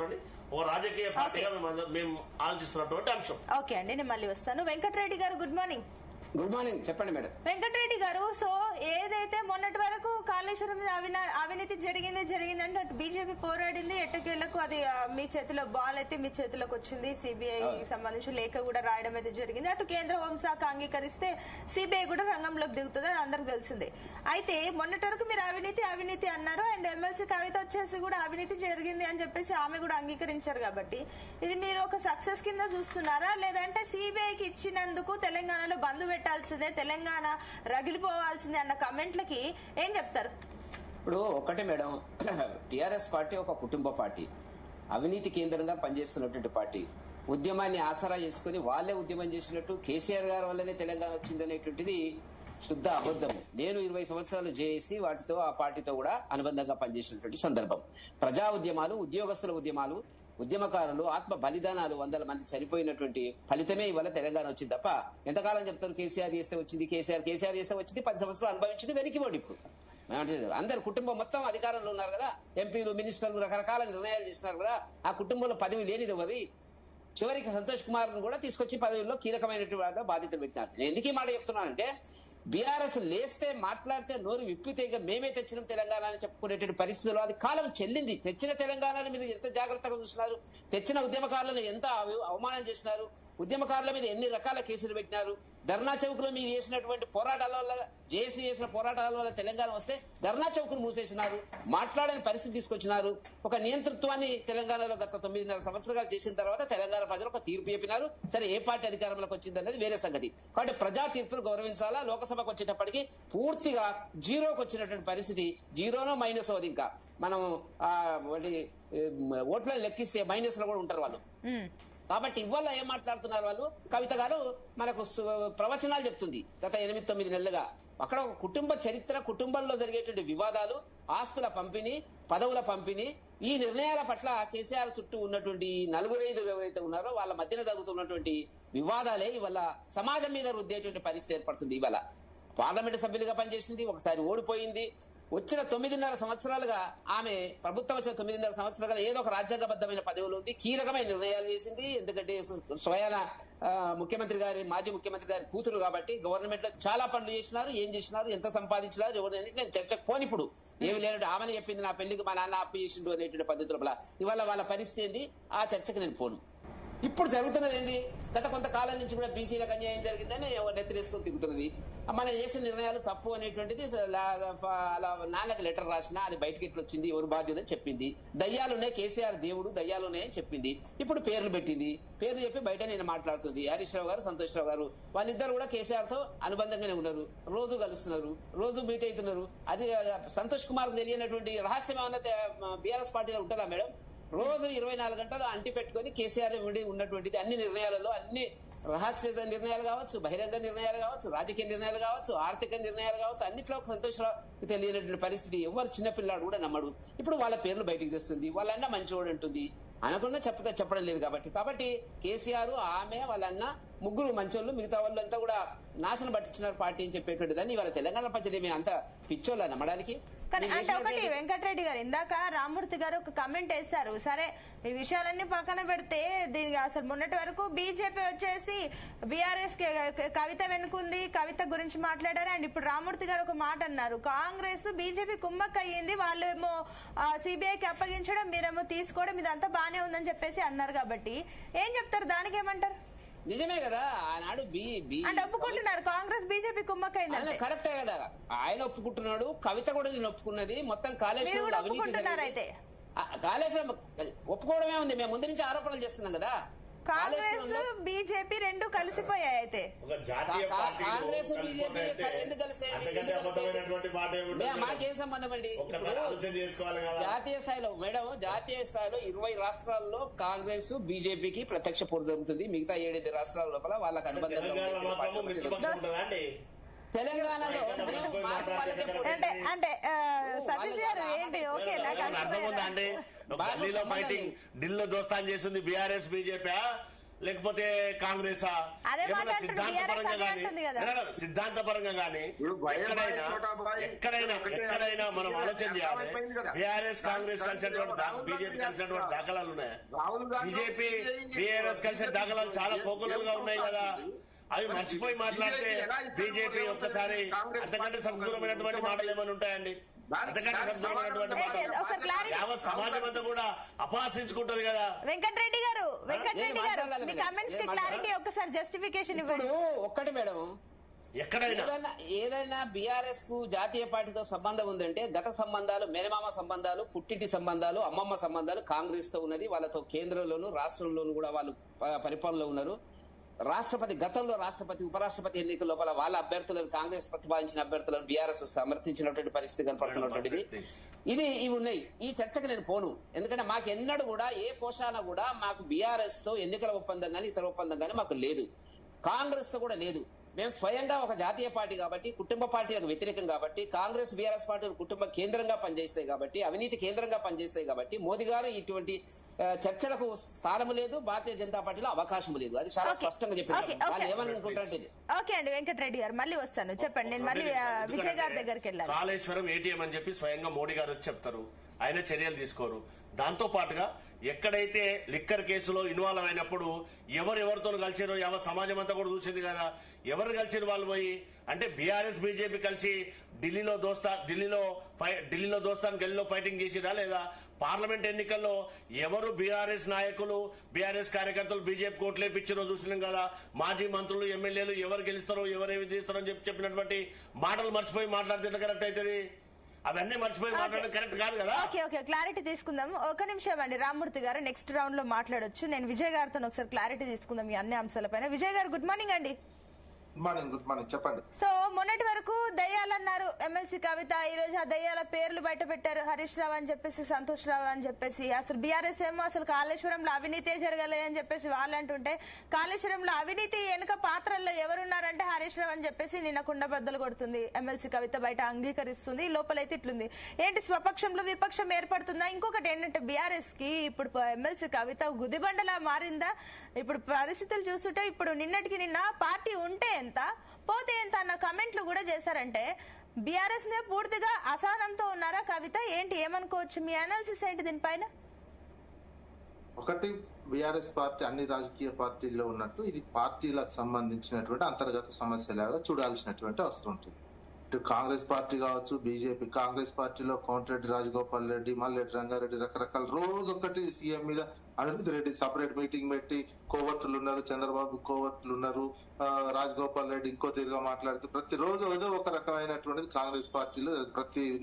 చేస్తున్నటువంటి ఓ రాజకీయ పార్టీగా మేము ఆలోచిస్తున్నటువంటి అంశం. ఓకే అండి, నేను మళ్ళీ వస్తాను. వెంకటరెడ్డి గారు గుడ్ మార్నింగ్. గుడ్ మార్నింగ్, చెప్పండి మేడం. వెంకటరెడ్డి గారు, సో ఏదైతే మొన్నటి వరకు కాళేశ్వరం మీద అవినీతి జరిగింది అంటే అటు బీజేపీ పోరాడింది, ఎట్టకేళ్లకు అది మీ చేతిలో బాల్ అయితే మీ చేతిలోకి వచ్చింది. సిబిఐ సంబంధించి లేఖ కూడా రాయడం అయితే జరిగింది. అటు కేంద్ర హోంశాఖ అంగీకరిస్తే సిబిఐ కూడా రంగంలోకి దిగుతుంది, అది అందరికి తెలిసిందే. అయితే మొన్నటి వరకు మీరు అవినీతి అన్నారు, అండ్ ఎమ్మెల్సీ కవిత వచ్చేసి కూడా అవినీతి జరిగింది అని చెప్పేసి ఆమె కూడా అంగీకరించారు. కాబట్టి ఇది మీరు ఒక సక్సెస్ కింద చూస్తున్నారా, లేదంటే సిబిఐకి ఇచ్చినందుకు తెలంగాణలో బంద్ పెట్టాల్సిందే, తెలంగాణ రగిలిపోవాల్సిందే అన్న కమెంట్లకి ఏం చెప్తారు? ఇప్పుడు ఒకటే మేడం, టిఆర్ఎస్ పార్టీ ఒక కుటుంబ పార్టీ, అవినీతి కేంద్రంగా పనిచేస్తున్నటువంటి పార్టీ. ఉద్యమాన్ని ఆసరా చేసుకుని వాళ్ళే ఉద్యమం చేసినట్టు కేసీఆర్ గారి వల్లనే తెలంగాణ వచ్చిందనేటువంటిది శుద్ధ అబద్ధము. నేను 20 సంవత్సరాలు చేసి వాటితో ఆ పార్టీతో కూడా అనుబంధంగా పనిచేసినటువంటి సందర్భం. ప్రజా ఉద్యమాలు, ఉద్యోగస్తుల ఉద్యమాలు, ఉద్యమకారులు ఆత్మ బలిదానాలు, 100 మంది చనిపోయినటువంటి ఫలితమే ఇవాళ తెలంగాణ వచ్చింది తప్ప ఎంతకాలం చెప్తారు కేసీఆర్ చేస్తే వచ్చింది, కేసీఆర్ చేస్తే వచ్చింది, 10 సంవత్సరాలు అనుభవించింది, వెనక్కిపోండి. ఇప్పుడు అందరు కుటుంబం మొత్తం అధికారంలో ఉన్నారు కదా, ఎంపీలు, మినిస్టర్లు రకరకాల నిర్ణయాలు చేస్తున్నారు కదా. ఆ కుటుంబంలో పదవి లేనిది ఎవరి? చివరికి సంతోష్ కుమార్ ను కూడా తీసుకొచ్చి పదవిలో కీలకమైనటువంటి బాధ్యతలు పెట్టినారు. నేను ఎందుకు ఈ మాట చెప్తున్నానంటే, బీఆర్ఎస్ లేస్తే మాట్లాడితే నోరు విప్పితే ఇక మేమే తెచ్చిన తెలంగాణ అని చెప్పుకునేటువంటి పరిస్థితుల్లో అది కాలం చెల్లింది. తెచ్చిన తెలంగాణని మీరు ఎంత జాగ్రత్తగా చూసినారు, తెచ్చిన ఉద్యమకారులను ఎంత అవమానం చేసినారు, ఉద్యమకారుల మీద ఎన్ని రకాల కేసులు పెట్టినారు. ధర్నా చౌక్ లో మీరు చేసినటువంటి పోరాటాల వల్ల, జేఏసీ చేసిన పోరాటాల వల్ల తెలంగాణ వస్తే ధర్నా చౌక్ను మూసేసినారు, మాట్లాడని పరిస్థితి తీసుకొచ్చినారు. ఒక నియంతృత్వాన్ని తెలంగాణలో గత 9.5 సంవత్సరాలు చేసిన తర్వాత తెలంగాణ ప్రజలు ఒక తీర్పు చెప్పినారు. సరే, ఏ పార్టీ అధికారంలోకి వచ్చింది అనేది వేరే సంగతి. కాబట్టి ప్రజా తీర్పును గౌరవించాలా. లోకసభకు వచ్చేటప్పటికి పూర్తిగా జీరోకి వచ్చినటువంటి పరిస్థితి, జీరోనో మైనస్ అది. ఇంకా మనం ఓట్లను లెక్కిస్తే మైనస్ లో కూడా ఉంటారు వాళ్ళు. కాబట్టి ఇవాళ ఏం మాట్లాడుతున్నారు వాళ్ళు? కవిత గారు మనకు ప్రవచనాలు చెప్తుంది గత 8-9 నెలలుగా. అక్కడ ఒక కుటుంబ చరిత్ర, కుటుంబంలో జరిగేటువంటి వివాదాలు, ఆస్తుల పంపిణీ, పదవుల పంపిణీ, ఈ నిర్ణయాల పట్ల కేసీఆర్ చుట్టూ ఉన్నటువంటి 4-5 ఎవరైతే ఉన్నారో వాళ్ళ మధ్యన జరుగుతున్నటువంటి వివాదాలే ఇవాళ సమాజం మీద రుద్దేటువంటి పరిస్థితి ఏర్పడుతుంది. ఇవాళ పార్లమెంటు సభ్యులుగా పనిచేసింది, ఒకసారి ఓడిపోయింది. వచ్చిన 9.5 సంవత్సరాలుగా ఆమె ప్రభుత్వం వచ్చిన 9.5 సంవత్సరాలుగా ఏదో ఒక రాజ్యాంగబద్ధమైన పదవులు ఉంది, కీలకమైన నిర్ణయాలు చేసింది. ఎందుకంటే స్వయాన ముఖ్యమంత్రి గారి, మాజీ ముఖ్యమంత్రి గారి కూతురు కాబట్టి గవర్నమెంట్ లో చాలా పనులు చేసినారు. ఏం చేసినారు, ఎంత సంపాదించినారు, ఎవరు నేను చర్చకు పోనిప్పుడు. ఏమి లేనట్టు ఆమెను చెప్పింది నా పెళ్లికి మా నాన్న అప్పు చేసిండు అనేటువంటి పద్ధతుల ఇవాళ వాళ్ళ పరిస్థితి ఏంటి, ఆ చర్చకు నేను పోను. ఇప్పుడు జరుగుతున్నది ఏంది? గత కొంతకాలం నుంచి కూడా బీసీలకు అన్యాయం జరిగిందని నెత్తిరేసుకొని తిరుగుతున్నది. మనం చేసిన నిర్ణయాలు తప్పు అనేటువంటిది అలా నాన్నకి లెటర్ రాసినా అది బయటకి ఎట్లా వచ్చింది, ఎవరు బాధ్యత అని చెప్పింది. దయ్యాలున్నాయి, కేసీఆర్ దేవుడు దయ్యాలున్నాయని చెప్పింది. ఇప్పుడు పేర్లు పెట్టింది, పేర్లు చెప్పి బయట నేను మాట్లాడుతుంది. హరీష్ రావు గారు, సంతోష్ రావు గారు, వాళ్ళిద్దరు కూడా కేసీఆర్ తో అనుబంధంగానే ఉన్నారు, రోజు కలుస్తున్నారు, రోజు మీట్ అవుతున్నారు. అది సంతోష్ కుమార్ తెలియనటువంటి రహస్యం ఏమన్నా బీఆర్ఎస్ పార్టీలో ఉంటుందా మేడం? రోజు 24 గంటలు అంటి పెట్టుకుని కేసీఆర్ ఉన్నటువంటిది అన్ని నిర్ణయాలలో, అన్ని రహస్య నిర్ణయాలు కావచ్చు, బహిరంగ నిర్ణయాలు కావచ్చు, రాజకీయ నిర్ణయాలు కావచ్చు, ఆర్థిక నిర్ణయాలు కావచ్చు, అన్నిట్లో సంతోషరావు తెలియనటువంటి పరిస్థితి. ఎవరు చిన్నపిల్లాడు కూడా నమ్మడు. ఇప్పుడు వాళ్ళ పేర్లు బయటికి తెస్తుంది, వాళ్ళన్న మంచివాడు అంటుంది, అనకుండా చెప్పడం లేదు. కాబట్టి కేసీఆర్, ఆమె, వాళ్ళన్న ముగ్గురు మంచోళ్ళు, మిగతా వాళ్ళంతా కూడా నాశనం పట్టించినారు పార్టీ అని చెప్పేటువంటి దాన్ని ఇవాళ తెలంగాణ ప్రజలు ఏమి అంత పిచ్చోళ్ళ నమ్మడానికి? అంటే ఒకటి వెంకటరెడ్డి గారు, ఇందాక రామ్మూర్తి గారు ఒక కమెంట్ వేస్తారు. సరే, ఈ విషయాలన్నీ పక్కన పెడితే దీనికి అసలు మొన్నటి వరకు బీజేపీ వచ్చేసి బీఆర్ఎస్ కవిత వెనుకుంది, కవిత గురించి మాట్లాడారు. అండ్ ఇప్పుడు రామ్మూర్తి గారు ఒక మాట అన్నారు, కాంగ్రెస్ బీజేపీ కుమ్మక్క అయ్యింది, వాళ్ళు ఏమో సిబిఐకి అప్పగించడం, మీరేమో తీసుకోవడం, ఇదంతా బానే ఉందని చెప్పేసి అన్నారు. కాబట్టి ఏం చెప్తారు, దానికి ఏమంటారు? నిజమే కదా, ఆనాడు అంటే ఒప్పుకుంటున్నారు కాంగ్రెస్ బీజేపీ కుమ్మక్కైంది, కరెక్టే కదా. ఆయన ఒప్పుకుంటున్నాడు, కవిత కూడా నేను ఒప్పుకున్నది. మొత్తం కాళేశ్వరం అయితే కాళేశ్వరం ఒప్పుకోవడమే ఉంది. మేము ముందు నుంచి ఆరోపణలు చేస్తున్నాం కదా. కాంగ్రెస్ బీజేపీ రెండు కలిసిపోయాయి. అయితే కాంగ్రెస్ బీజేపీ ఎందుకు కలిసాయండి? మాకేం సంబంధం అండి? జాతీయ స్థాయిలో మేడం, జాతీయ స్థాయిలో 20 రాష్ట్రాల్లో కాంగ్రెస్ బీజేపీకి ప్రత్యక్ష పోరు జరుగుతుంది. మిగతా 7 రాష్ట్రాల లోపల వాళ్ళకి అనుబంధంగా తెలంగాణలో అంటే అర్థం ఉందా అండి? ఢిల్లీలో ఫైటింగ్, ఢిల్లీలో దోస్తాన్ చేసింది బీఆర్ఎస్ బీజేపీ. లేకపోతే కాంగ్రెసా, అదే ఏమన్నా మాట అంటుంది, సిద్ధాంతపరంగా TRS అదే అంటుంది కదా. కానీ సిద్ధాంతపరంగా కానీ ఎక్కడైనా మనం ఆలోచన చేయాలి. బీఆర్ఎస్ కాంగ్రెస్ కలిసినటువంటి బీజేపీ కలిసినటువంటి దాఖలాలు ఉన్నాయి. బీజేపీ బీఆర్ఎస్ కలిసిన దాఖలాలు చాలా పోకలుగా ఉన్నాయి కదా. అవి మర్చిపోయి మాట్లాడితే బీజేపీ ఒక్కసారి అంతకంటే సంపూర్ణమైనటువంటి మాటలు ఏమైనా ఉంటాయండి? అంతకంటే సంపూర్ణమైనటువంటి మాటలు యావత్ సమాజం అంతా కూడా అపహాసించుకుంటది కదా. వెంకటరెడ్డి గారు మీ కామెంట్స్ కి క్లారిటీ ఒక్కసారి జస్టిఫికేషన్ ఇవ్వండి. ఒక్కటి మేడం, ఏదైనా బీఆర్ఎస్ కు జాతీయ పార్టీతో సంబంధం ఉందంటే గత సంబంధాలు, మేనమామ సంబంధాలు, పుట్టింటి సంబంధాలు, అమ్మమ్మ సంబంధాలు కాంగ్రెస్ తో ఉన్నది. వాళ్ళతో కేంద్రంలోను రాష్ట్రంలోను కూడా వాళ్ళు పరిపాలనలో ఉన్నారు. గతంలో రాష్ట్రపతి ఉపరాష్ట్రపతి ఎన్నికల లోపల వాళ్ళ అభ్యర్థులను, కాంగ్రెస్ ప్రతిపాదించిన అభ్యర్థులను బీఆర్ఎస్ సమర్థించినటువంటి పరిస్థితి కనపడుతున్నటువంటిది. ఇవి ఉన్నాయి. ఈ చర్చకు నేను పోను, ఎందుకంటే మాకు ఎన్నడూ కూడా ఏ కోశాన కూడా మాకు బీఆర్ఎస్ తో ఎన్నికల ఒప్పందం కానీ ఇతర ఒప్పందం కానీ మాకు లేదు. కాంగ్రెస్ తో కూడా లేదు. మేము స్వయంగా ఒక జాతీయ పార్టీ కాబట్టి, కుటుంబ పార్టీలకు వ్యతిరేకం కాబట్టి, కాంగ్రెస్ బీఆర్ఎస్ పార్టీలు కుటుంబ కేంద్రంగా పనిచేస్తాయి కాబట్టి, అవినీతి కేంద్రంగా పనిచేస్తాయి కాబట్టి మోదీ గారు ఇటువంటి చర్చలకు స్థానం లేదు, భారతీయ జనతా పార్టీలో అవకాశం లేదు. అది చాలా స్పష్టంగా చెప్పారు. వాళ్ళు ఏమనుకుంటారంటే ఓకే అండి. వెంకటరెడ్డి గారు మళ్ళీ వస్తాను, చెప్పండి. నేను మళ్ళీ విజయ్ గారి దగ్గరికి వెళ్ళాను. కాళేశ్వరం ఏటీఎం అని చెప్పి స్వయంగా మోడీ గారు వచ్చి చెప్తారు, ఆయన చర్యలు తీసుకోరు. దాంతో పాటుగా ఎక్కడైతే లిక్కర్ కేసులో ఇన్వాల్వ్ అయినప్పుడు ఎవరితో కలిసారో యావత్ సమాజం అంతా కూడా చూసింది కదా. ఎవరు కలిసిన వాళ్ళు పోయి అంటే బీఆర్ఎస్ బీజేపీ కలిసి ఢిల్లీలో దోస్తాను గల్లీలో ఫైటింగ్ చేసిరా లేదా? పార్లమెంట్ ఎన్నికల్లో ఎవరు బీఆర్ఎస్ నాయకులు, బీఆర్ఎస్ కార్యకర్తలు బీజేపీ కోట్లేపిచ్చారో చూసినాం కదా. మాజీ మంత్రులు, ఎమ్మెల్యేలు ఎవరు గెలుస్తారో ఎవరేమి చేస్తారో అని చెప్పినటువంటి మాటలు మర్చిపోయి మాట్లాడితే కరెక్ట్ అవుతుంది. అవన్నీ మర్చిపోయి మాట్లాడడం కరెక్ట్ కాదు కదా. ఓకే క్లారిటీ తీసుకుందాం. ఒక నిమిషం అండి, రామ్మూర్తి గారు నెక్స్ట్ రౌండ్ లో మాట్లాడొచ్చు. నేను విజయ్ గారితో ఒకసారి క్లారిటీ తీసుకుందాం ఈ అన్ని అంశాలపైన. విజయ్ గారు గుడ్ మార్నింగ్ అండి. గుడ్ మార్నింగ్ చెప్పండి. సో మొన్నటి వరకు దయ్యాలన్నారు ఎమ్మెల్సీ కవిత, ఈ రోజు ఆ దయ్యాల పేర్లు బయట పెట్టారు. హరీష్ రావు అని చెప్పేసి, సంతోష్ రావు అని చెప్పేసి. అసలు బీఆర్ఎస్ ఏమో అసలు కాళేశ్వరంలో అవినీతి జరగలేదని చెప్పేసి వాళ్ళు అంటుంటే, కాళేశ్వరంలో అవినీతి వెనుక పాత్రల్లో ఎవరున్నారంటే హరీష్ రావు అని చెప్పేసి నిన్న కుండబద్దలు కొడుతుంది ఎమ్మెల్సీ కవిత, బయట అంగీకరిస్తుంది. లోపలైతే ఇట్లుంది. ఏంటి స్వపక్షంలో విపక్షం ఏర్పడుతుందా? ఇంకొకటి ఏంటంటే బీఆర్ఎస్ కి ఇప్పుడు ఎమ్మెల్సీ కవిత గుదిబండలా మారిందా? ఇప్పుడు పరిస్థితులు చూస్తుంటే ఇప్పుడు నిన్నటికి నిన్న పార్టీ ఉంటే ఎంత, పోతే ఎంత అన్న కమెంట్లు కూడా చేశారంటే బీఆర్ఎస్ మీద పూర్తిగా అసహనంతో ఉన్నారా కవిత? ఏంటి, ఏమనుకోవచ్చు? మీ అనాలిసిస్ ఏంటి దీనిపైన? ఒకటి, బీఆర్ఎస్ పార్టీ అన్ని రాజకీయ పార్టీల్లో ఉన్నట్టు ఇది పార్టీలకు సంబంధించినటువంటి అంతర్గత సమస్యలాగా చూడాల్సినటువంటి అవసరం ఉంటుంది. ఇటు కాంగ్రెస్ పార్టీ కావచ్చు, బీజేపీ. కాంగ్రెస్ పార్టీలో కోమటిరెడ్డి రాజగోపాల్ రెడ్డి, మల్రెడ్డి రంగారెడ్డి రకరకాల రోజు ఒకటి సీఎం మీద అనిరుద్ రెడ్డి సపరేట్ మీటింగ్ పెట్టి కోవర్టులు ఉన్నారు, చంద్రబాబు కోవర్టులు ఉన్నారు, రాజగోపాల్ రెడ్డి ఇంకో తీరుగా మాట్లాడుతూ ప్రతిరోజు ఏదో ఒక రకమైనటువంటిది కాంగ్రెస్ పార్టీలో ప్రతి